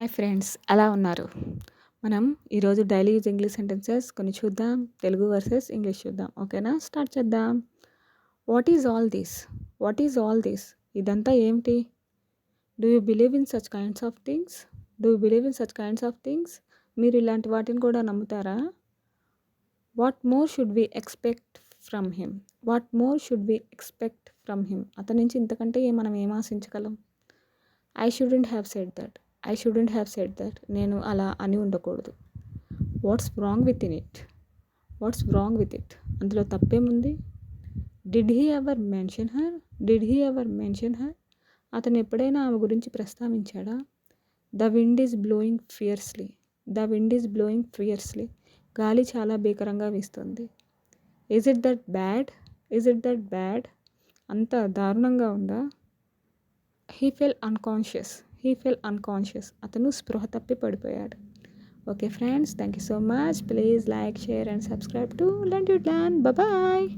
Hi friends, ఎలా ఉన్నారు? మనం ఈరోజు డైలీ యూజ్ ఇంగ్లీష్ సెంటెన్సెస్ కొన్ని చూద్దాం. తెలుగు వర్సెస్ ఇంగ్లీష్ చూద్దాం. ఓకేనా? స్టార్ట్ చేద్దాం. What is all this? What is all this? ఇదంతా ఏమిటి? Do you believe in such kinds of things? Do you believe in such kinds of things? మీరు ఇలాంటి వాటిని కూడా నమ్ముతారా? What more should we expect from him? What more should we expect from him? అతని నుంచి ఇంతకంటే మనం ఏం ఆశించగలం? I shouldn't have said that. I shouldn't have said that. నేను అలా అని ఉండకూడదు. Watts wrong with in it? What's wrong with it? అందులో తప్పేముంది? Did he ever mention her? Did he ever mention her? అతను ఎప్పుడైనా ఆమె గురించి ప్రస్తావించాడా? The wind is blowing fiercely. The wind is blowing fiercely. గాలి చాలా భీకరంగా వీస్తుంది. Is it that bad? Is it that bad? అంత దారుణంగా ఉందా? He fell unconscious. He fell unconscious. అతను స్పృహ తప్పి పడిపోయాడు. Okay friends, thank you so much. Please like, share and subscribe to learn to plan. Bye.